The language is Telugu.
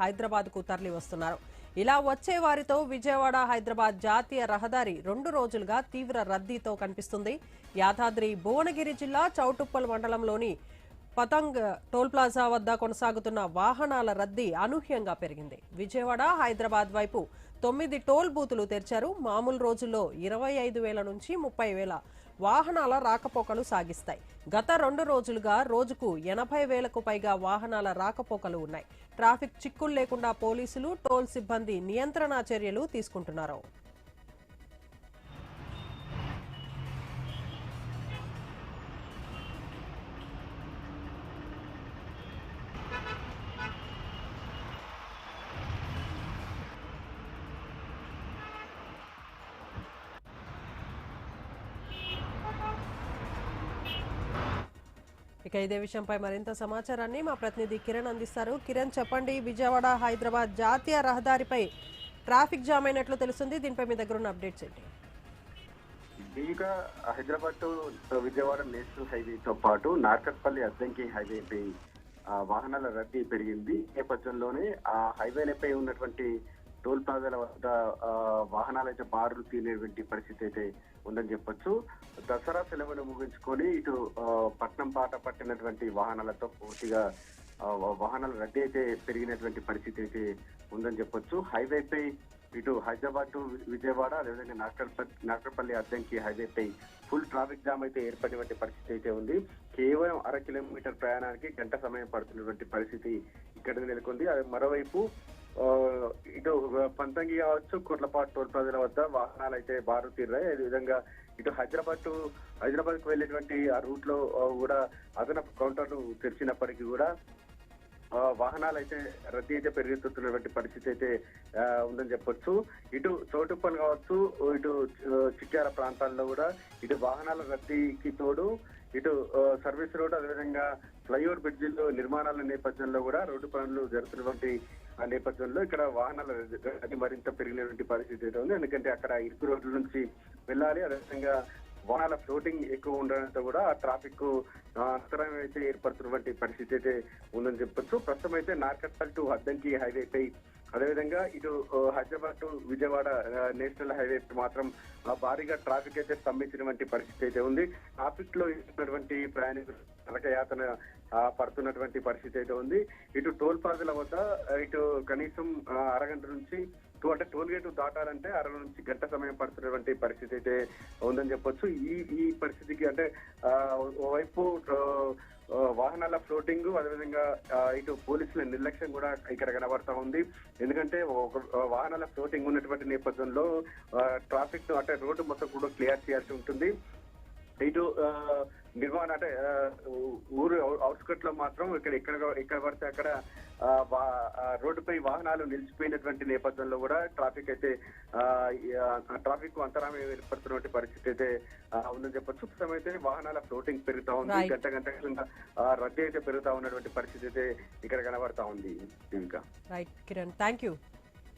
హైదరాబాద్కు తరలి వస్తున్నారు. ఇలా వచ్చే వారితో విజయవాడ హైదరాబాద్ జాతీయ రహదారి 2 రోజులుగా తీవ్ర రద్దీతో కనిపిస్తుంది. యాదాద్రి భువనగిరి జిల్లా చౌటుప్పల్ మండలంలోని పతంగ్ టోల్ ప్లాజా వద్ద కొనసాగుతున్న వాహనాల రద్దీ అనూహ్యంగా పెరిగింది. విజయవాడ హైదరాబాద్ వైపు 9 టోల్ బూతులు తెరిచారు. మామూలు రోజుల్లో 25,000 నుంచి 30,000 వాహనాల రాకపోకలు సాగిస్తాయి. గత 2 రోజులుగా రోజుకు 80,000కు పైగా వాహనాల రాకపోకలు ఉన్నాయి. ట్రాఫిక్ చిక్కులు లేకుండా పోలీసులు, టోల్ సిబ్బంది నియంత్రణ చర్యలు తీసుకుంటున్నారు. ఇక ఇదే విషయంపై మరింత సమాచారాన్ని మా ప్రతినిధి కిరణ్ అందిస్తారు. కిరణ్, చెప్పండి, విజయవాడ హైదరాబాద్ జాతీయ రహదారిపై ట్రాఫిక్ జామ్ అయినట్లు తెలుస్తుంది. దీనిపై మీ దగ్గర ఉన్న అప్డేట్స్ ఏంటి? ఇంకా హైదరాబాద్ టు విజయవాడ నేషనల్ హైవేతో పాటు నార్కట్పల్లి అద్దంకి హైవేపై వాహనాల రద్దీ పెరిగింది. నేపథ్యంలోనే ఆ హైవేలపై ఉన్నటువంటి టోల్ ప్లాజాల వద్ద వాహనాలు అయితే బారులు తీరేటువంటి పరిస్థితి అయితే ఉందని చెప్పొచ్చు. దసరా సెలవులు ముగించుకొని ఇటు పట్నం పాట పట్టినటువంటి వాహనాలతో పూర్తిగా వాహనాల రద్దీ అయితే పెరిగినటువంటి పరిస్థితి అయితే ఉందని చెప్పొచ్చు. హైవేపై ఇటు హైదరాబాద్ టు విజయవాడ, అదేవిధంగా నార్కట్పల్లి అద్దంకి హైవేపై ఫుల్ ట్రాఫిక్ జామ్ అయితే ఏర్పడినటువంటి పరిస్థితి అయితే ఉంది. కేవలం 1/2 కిలోమీటర్ ప్రయాణానికి గంట సమయం పడుతున్నటువంటి పరిస్థితి ఇక్కడ నెలకొంది. అది మరోవైపు ఇటు పంతంగి కావచ్చు, కొట్లపాటు టోల్ ప్లాజాల వద్ద వాహనాలు అయితే బారు తీరాయి. అదేవిధంగా ఇటు హైదరాబాద్ కు వెళ్ళేటువంటి ఆ రూట్ లో కూడా అదనపు కౌంటర్లు తెరిచినప్పటికీ కూడా వాహనాలు అయితే రద్దీ అయితే పెరుగుతున్నటువంటి పరిస్థితి అయితే ఉందని చెప్పొచ్చు. ఇటు చౌటుప్పల్ కావచ్చు, ఇటు చిట్యాల ప్రాంతాల్లో కూడా ఇటు వాహనాల రద్దీకి తోడు ఇటు సర్వీస్ రోడ్, అదేవిధంగా ఫ్లైఓవర్ బ్రిడ్జిల్లో నిర్మాణాల నేపథ్యంలో కూడా రోడ్డు పనులు జరుగుతున్నటువంటి ఆ నేపథ్యంలో ఇక్కడ వాహనాల రద్దీ మరింత పెరిగినటువంటి పరిస్థితి అయితే ఉంది. ఎందుకంటే అక్కడ ఇరుకు రోడ్ల నుంచి వెళ్ళాలి, అదేవిధంగా వాహనాల ఫ్లోటింగ్ ఎక్కువ ఉండడంతో కూడా ఆ ట్రాఫిక్ అంతరాయం అయితే ఏర్పడుతున్నటువంటి పరిస్థితి అయితే ఉందని చెప్పొచ్చు. ప్రస్తుతం అయితే నార్కట్పల్లి టు అద్దంకి హైవేపై, అదేవిధంగా ఇటు Hyderabad to Vijayawada national highway మాత్రం భారీగా ట్రాఫిక్ అయితే స్తంభించినటువంటి పరిస్థితి అయితే ఉంది. ట్రాఫిక్ లో ఉన్నటువంటి ప్రయాణికులు నరకయాతన పడుతున్నటువంటి పరిస్థితి అయితే ఉంది. ఇటు టోల్ ప్లాజాల వద్ద ఇటు కనీసం అరగంట నుంచి అంటే టోల్ గేట్ దాటాలంటే 1/2 నుంచి గంట సమయం పడుతున్నటువంటి పరిస్థితి అయితే ఉందని చెప్పొచ్చు. ఈ పరిస్థితికి అంటే ఓవైపు వాహనాల ఫ్లోటింగ్, అదేవిధంగా ఇటు పోలీసుల నిర్లక్ష్యం కూడా ఇక్కడ కనబడతా ఉంది. ఎందుకంటే వాహనాల ఫ్లోటింగ్ ఉన్నటువంటి నేపథ్యంలో ట్రాఫిక్ అంటే రోడ్డు మొత్తం కూడా క్లియర్ చేయాల్సి ఉంటుంది. ఇటు నిర్మాణ అంటే ఊరు అవుట్స్కట్ లో మాత్రం ఎక్కడ పడితే అక్కడ రోడ్డుపై వాహనాలు నిలిచిపోయినటువంటి నేపథ్యంలో కూడా ట్రాఫిక్ అంతరాయం ఏర్పడుతున్నటువంటి పరిస్థితి అయితే ఉందని చెప్పొచ్చు. ప్రస్తుతం అయితే వాహనాల ఫ్లోటింగ్ పెరుగుతా ఉంది, గంట రద్దీ అయితే పెరుగుతా ఉన్నటువంటి పరిస్థితి అయితే ఇక్కడ కనబడతా ఉంది. ఇంకా రైట్ కిరణ్, థ్యాంక్ యూ.